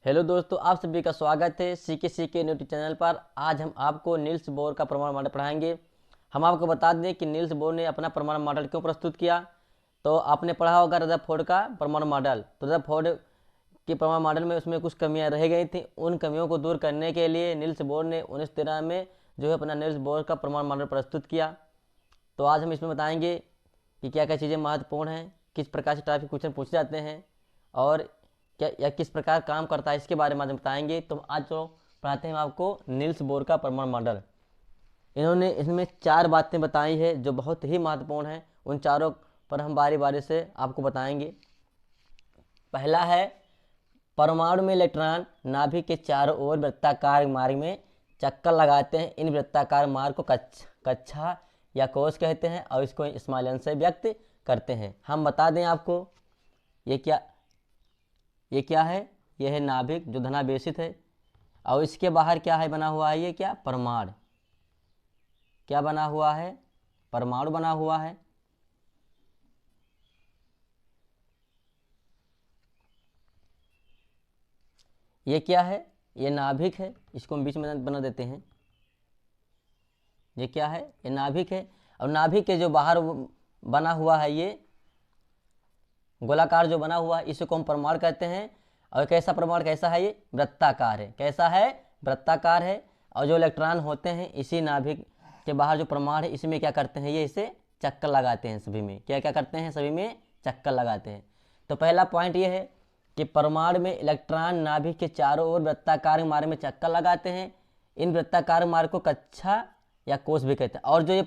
Hello दोस्तों, आप सभी का स्वागत है सीके यूट्यूब चैनल पर। आज हम आपको नील्स बोर का परमाणु मॉडल पढ़ाएंगे। हम आपको बता दें कि नील्स बोर ने अपना परमाणु मॉडल क्यों प्रस्तुत किया। तो आपने पढ़ा होगा रदरफोर्ड का परमाणु मॉडल। तो रदरफोर्ड के परमाणु मॉडल में उसमें कुछ कमियां रह गई थी। उन कमियों को दूर करने के लिए नील्स बोर ने 1913 में जो है अपना नील्स बोर का परमाणु मॉडल प्रस्तुत किया। तो आज हम इसमें बताएंगे कि क्या क्या चीज़ें महत्वपूर्ण हैं, किस प्रकार से टाइप के क्वेश्चन पूछे जाते हैं और क्या या किस प्रकार काम करता है, इसके बारे में आज हम बताएंगे। तो आज जो पढ़ाते हैं आपको नील्स बोर का परमाणु मॉडल। इन्होंने इसमें 4 बातें बताई है जो बहुत ही महत्वपूर्ण हैं। उन चारों पर हम बारी बारी से आपको बताएंगे। पहला है, परमाणु में इलेक्ट्रॉन नाभिक के चारों ओर वृत्ताकार मार्ग में चक्कर लगाते हैं। इन वृत्ताकार मार्ग को कक्षा या कोश कहते हैं और इसको स्मॉल एन से व्यक्त करते हैं। हम बता दें आपको ये क्या है। यह है नाभिक जो धनावेशित है और इसके बाहर क्या है बना हुआ है, ये क्या परमाणु। क्या बना हुआ है? परमाणु बना हुआ है। ये क्या है? ये नाभिक है। इसको हम बीच में बना देते हैं। ये क्या है? ये नाभिक है। और नाभिक के जो बाहर बना हुआ है ये गोलाकार जो बना हुआ है इसको हम परमाणु कहते हैं। और कैसा परमाणु कैसा है? ये वृत्ताकार है। कैसा है? वृत्ताकार है। और जो इलेक्ट्रॉन होते हैं इसी नाभिक के बाहर जो परमाणु है इसमें क्या करते हैं, ये इसे चक्कर लगाते हैं। सभी में क्या क्या करते हैं? सभी में चक्कर लगाते हैं। तो पहला पॉइंट ये है कि परमाणु में इलेक्ट्रॉन नाभिक के चारों ओर वृत्ताकार मार्ग में चक्कर लगाते हैं। इन वृत्ताकार मार्ग को कक्षा या कोश भी कहते हैं। और जो ये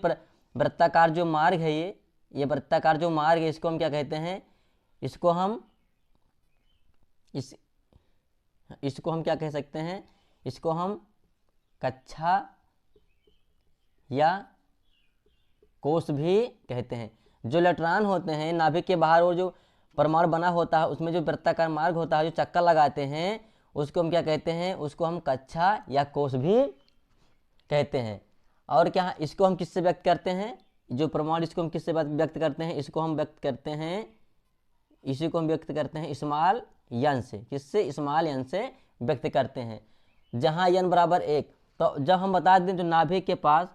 वृत्ताकार जो मार्ग है ये वृत्ताकार जो मार्ग है इसको हम क्या कहते हैं? इसको हम क्या कह सकते हैं? इसको हम कक्षा या कोश भी कहते हैं। जो इलेक्ट्रॉन होते हैं नाभिक के बाहर और जो परमाणु बना होता है उसमें जो वृत्ताकार मार्ग होता है, जो चक्कर लगाते हैं, उसको हम क्या कहते हैं? उसको हम कक्षा या कोश भी कहते हैं। और क्या इसको हम किससे व्यक्त करते हैं? जो परमाणु इसको हम किससे व्यक्त करते हैं? इसको हम व्यक्त करते हैं, इसी को हम व्यक्त करते हैं स्मॉल एन से। किससे? स्मॉल एन से व्यक्त करते हैं, जहां एन बराबर 1। तो जब हम बता दें जो नाभिक के पास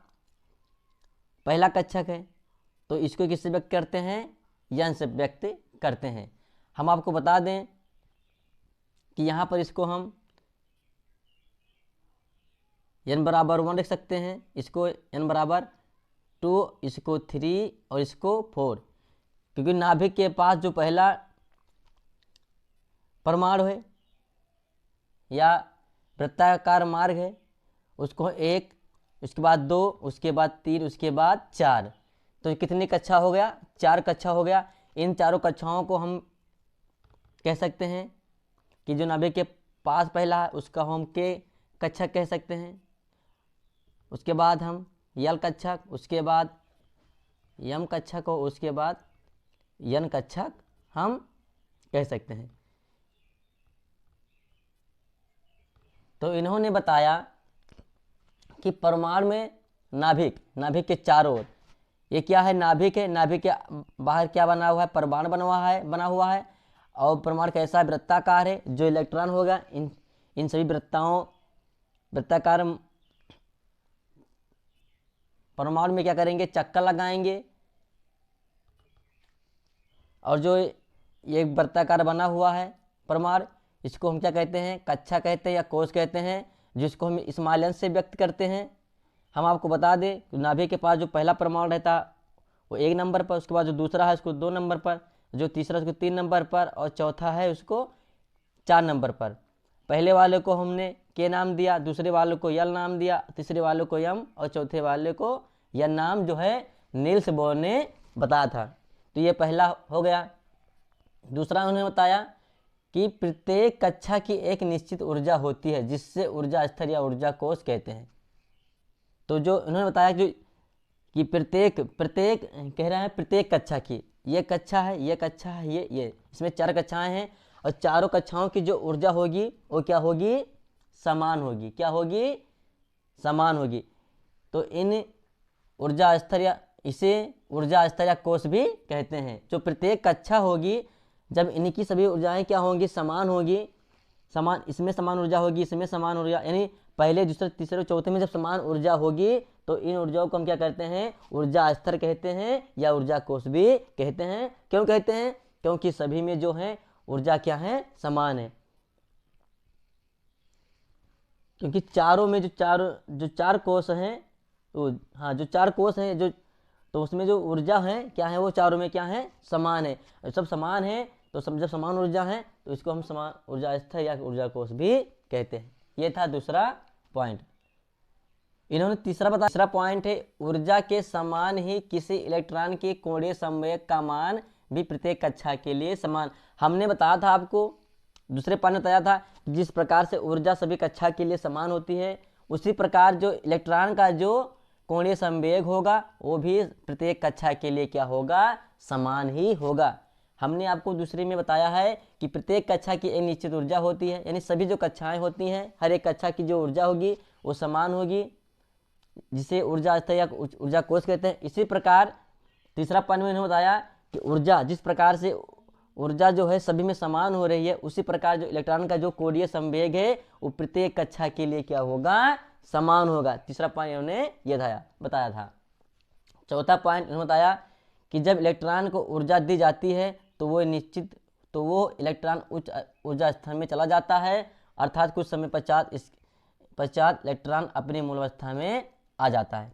पहला कक्षक है तो इसको किससे व्यक्त करते हैं? एन से व्यक्त करते हैं। हम आपको बता दें कि यहाँ पर इसको हम एन बराबर 1 रख सकते हैं, इसको एन बराबर 2, इसको 3 और इसको 4, क्योंकि नाभिक के पास जो पहला परमाणु है या वृत्ताकार मार्ग है उसको 1, उसके बाद 2, उसके बाद 3, उसके बाद 4। तो कितनी कक्षा हो गया? 4 कक्षा हो गया। इन चारों कक्षाओं को हम कह सकते हैं कि जो नाभिक के पास पहला है उसका हम के कक्षक कह सकते हैं। उसके बाद हम यल कक्षक, उसके बाद यम कक्षक और उसके बाद यन कक्षक हम कह सकते हैं। तो इन्होंने बताया कि परमाणु में नाभिक के चारों ओर ये क्या है? नाभिक है। नाभिक के बाहर क्या बना हुआ है? परमाणु बना हुआ है। और परमाणु कैसा है? वृत्ताकार है। जो इलेक्ट्रॉन होगा इन सभी वृत्ताकार परमाणु में क्या करेंगे? चक्कर लगाएंगे। और जो ये वृत्ताकार बना हुआ है परमाणु, इसको हम क्या कहते हैं? कक्षा कहते हैं या कोश कहते हैं, जिसको हम स्मॉल एन से व्यक्त करते हैं। हम आपको बता दें नाभिक के पास जो पहला परमाणु रहता वो 1 नंबर पर, उसके बाद जो दूसरा है उसको 2 नंबर पर, जो तीसरा उसको 3 नंबर पर और चौथा है उसको 4 नंबर पर। पहले वाले को हमने के नाम दिया, दूसरे वाले को यल नाम दिया, तीसरे वाले को यम और चौथे वाले को यह नाम जो है नील्स बोर ने बताया था। तो ये पहला हो गया। दूसरा उन्होंने बताया कि प्रत्येक कक्षा की एक निश्चित ऊर्जा होती है जिससे ऊर्जा स्तर या ऊर्जा कोश कहते हैं। तो जो उन्होंने बताया कि प्रत्येक कह रहे हैं प्रत्येक कक्षा की, ये कक्षा है, ये कक्षा है, ये इसमें 4 कक्षाएं हैं और चारों कक्षाओं की जो ऊर्जा होगी वो क्या होगी? समान होगी। क्या होगी? समान होगी। तो इन ऊर्जा स्तर या इसे ऊर्जा स्तर या कोश भी कहते हैं। जो प्रत्येक कक्षा होगी जब इनकी सभी ऊर्जाएं क्या होंगी? समान होगी, समान, इसमें समान ऊर्जा होगी, इसमें समान ऊर्जा, यानी पहले दूसरे तीसरे चौथे में जब समान ऊर्जा होगी तो इन ऊर्जाओं को हम क्या कहते हैं, ऊर्जा स्तर कहते हैं या ऊर्जा कोष भी कहते हैं। क्यों कहते हैं? क्योंकि सभी में जो है ऊर्जा क्या है, समान है। क्योंकि चारों में जो चार कोष हैं, तो हाँ जो चार कोष हैं जो, तो उसमें जो ऊर्जा है क्या है, वो चारों में क्या है, समान है। सब समान है तो जब समान ऊर्जा है तो इसको हम समान ऊर्जा स्तर या ऊर्जा कोष भी कहते हैं। ये था दूसरा पॉइंट। इन्होंने तीसरा बताया, तीसरा पॉइंट है ऊर्जा के समान ही किसी इलेक्ट्रॉन के कोणीय संवेग का मान भी प्रत्येक कक्षा के लिए समान। हमने बताया था आपको, दूसरे पॉइंट में बताया था जिस प्रकार से ऊर्जा सभी कक्षा के लिए समान होती है, उसी प्रकार जो इलेक्ट्रॉन का जो कोणीय संवेग होगा वो भी प्रत्येक कक्षा के लिए क्या होगा, समान ही होगा। हमने आपको दूसरे में बताया है कि प्रत्येक कक्षा की एक निश्चित ऊर्जा होती है, यानी सभी जो कक्षाएं होती हैं हर एक कक्षा की जो ऊर्जा होगी वो समान होगी, जिसे ऊर्जा स्तर या ऊर्जा कोष कहते हैं। इसी प्रकार तीसरा पॉइंट में इन्होंने बताया कि ऊर्जा, जिस प्रकार से ऊर्जा जो है सभी में समान हो रही है, उसी प्रकार जो इलेक्ट्रॉन का जो कोणीय संवेग है वो प्रत्येक कक्षा के लिए क्या होगा, समान होगा। तीसरा पॉइंट इन्होंने ये बताया था। चौथा पॉइंट इन्होंने बताया कि जब इलेक्ट्रॉन को ऊर्जा दी जाती है तो वो इलेक्ट्रॉन उच्च ऊर्जा स्तर में चला जाता है, अर्थात कुछ समय पश्चात इलेक्ट्रॉन अपनी मूल अवस्था में आ जाता है।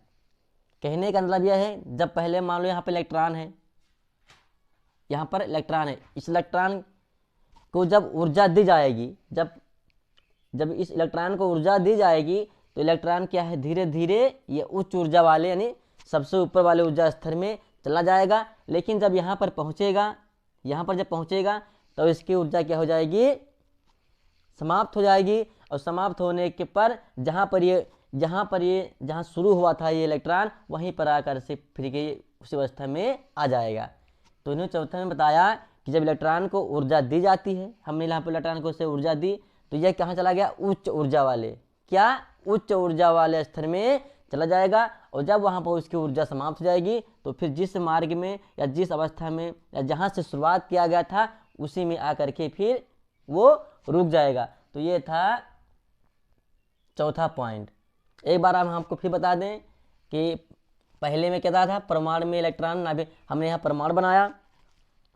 कहने का मतलब यह है, जब पहले मान लो यहाँ पर इलेक्ट्रॉन है, यहाँ पर इलेक्ट्रॉन है, इस इलेक्ट्रॉन को जब ऊर्जा दी जाएगी, जब इस इलेक्ट्रॉन को ऊर्जा दी जाएगी तो इलेक्ट्रॉन क्या है, धीरे धीरे ये उच्च ऊर्जा वाले यानी सबसे ऊपर वाले ऊर्जा स्तर में चला जाएगा। लेकिन जब यहाँ पर जब पहुँचेगा तो इसकी ऊर्जा क्या हो जाएगी, समाप्त हो जाएगी। और समाप्त होने के पर जहाँ शुरू हुआ था ये इलेक्ट्रॉन, वहीं पर आकर से फिर के उसी अवस्था में आ जाएगा। तो इन्होंने चौथे में बताया कि जब इलेक्ट्रॉन को ऊर्जा दी जाती है, हमने यहाँ पर इलेक्ट्रॉन को उससे ऊर्जा दी तो यह कहाँ चला गया, उच्च ऊर्जा वाले स्तर में चला जाएगा। और जब वहाँ पर उसकी ऊर्जा समाप्त हो जाएगी तो फिर जिस मार्ग में या जिस अवस्था में या जहाँ से शुरुआत किया गया था उसी में आकर के फिर वो रुक जाएगा। तो ये था चौथा पॉइंट। एक बार हम आपको फिर बता दें कि पहले में क्या था, परमाणु में इलेक्ट्रॉन नाभिक, हमने यहाँ परमाणु बनाया,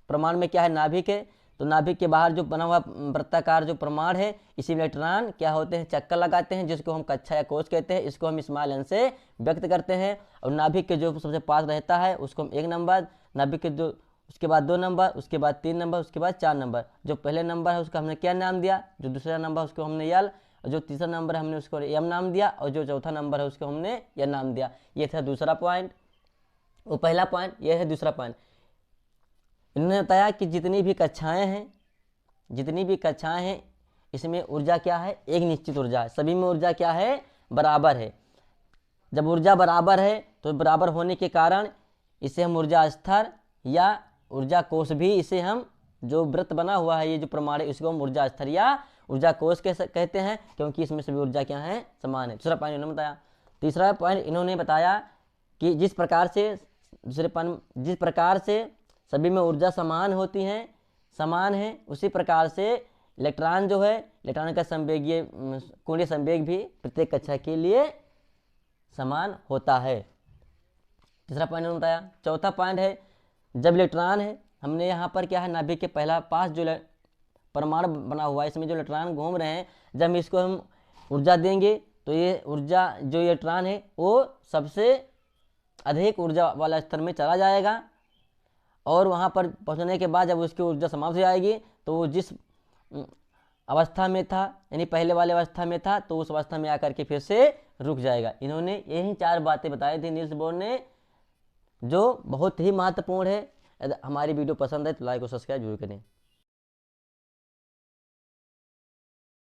परमाणु में क्या है, नाभिक है, तो नाभिक के बाहर जो बना हुआ वृत्ताकार जो परमाणु है, इसी में इलेक्ट्रॉन क्या होते हैं, चक्कर लगाते हैं, जिसको हम कक्षा या कोष कहते हैं। इसको हम स्मॉल एन से व्यक्त करते हैं। और नाभिक के जो सबसे पास रहता है उसको हम 1 नंबर, नाभिक के जो उसके बाद 2 नंबर, उसके बाद 3 नंबर, उसके बाद 4 नंबर। जो पहले नंबर है उसका हमने क्या नाम दिया, जो दूसरा नंबर है उसको हमने यल, और जो तीसरा नंबर हमने उसको एम नाम दिया, और जो चौथा नंबर है उसको हमने यह नाम दिया। ये था दूसरा पॉइंट। वो पहला पॉइंट, यह है दूसरा पॉइंट। इन्होंने बताया कि जितनी भी कक्षाएं हैं इसमें ऊर्जा क्या है, एक निश्चित ऊर्जा है, सभी में ऊर्जा क्या है, बराबर है। जब ऊर्जा बराबर है तो बराबर होने के कारण इसे हम ऊर्जा स्तर या ऊर्जा कोष भी, इसे हम जो वृत्त बना हुआ है ये जो परमाणु, इसको हम ऊर्जा स्तर या ऊर्जा कोष कहते हैं, क्योंकि इसमें सभी ऊर्जा क्या है, समान है। दूसरा पॉइंट इन्होंने बताया। तीसरा पॉइंट इन्होंने बताया कि जिस प्रकार से सभी में ऊर्जा समान है, उसी प्रकार से इलेक्ट्रॉन जो है, इलेक्ट्रॉन का संवेगीय कोणीय संवेग भी प्रत्येक कक्षा के लिए समान होता है। तीसरा पॉइंट उन्होंने बताया। चौथा पॉइंट है, जब इलेक्ट्रॉन है, हमने यहाँ पर क्या है, नाभिक के पहला पास जो परमाणु बना हुआ है, इसमें जो इलेक्ट्रॉन घूम रहे हैं, जब इसको हम ऊर्जा देंगे तो ये ऊर्जा जो इलेक्ट्रॉन है वो सबसे अधिक ऊर्जा वाला स्तर में चला जाएगा। और वहाँ पर पहुँचने के बाद जब उसकी ऊर्जा समाप्त हो जाएगी तो वो जिस अवस्था में था, यानी पहले वाले अवस्था में था, तो उस अवस्था में आकर के फिर से रुक जाएगा। इन्होंने यही 4 बातें बताई थी नील्स बोर ने, जो बहुत ही महत्वपूर्ण है। यदि हमारी वीडियो पसंद है तो लाइक और सब्सक्राइब जरूर करें।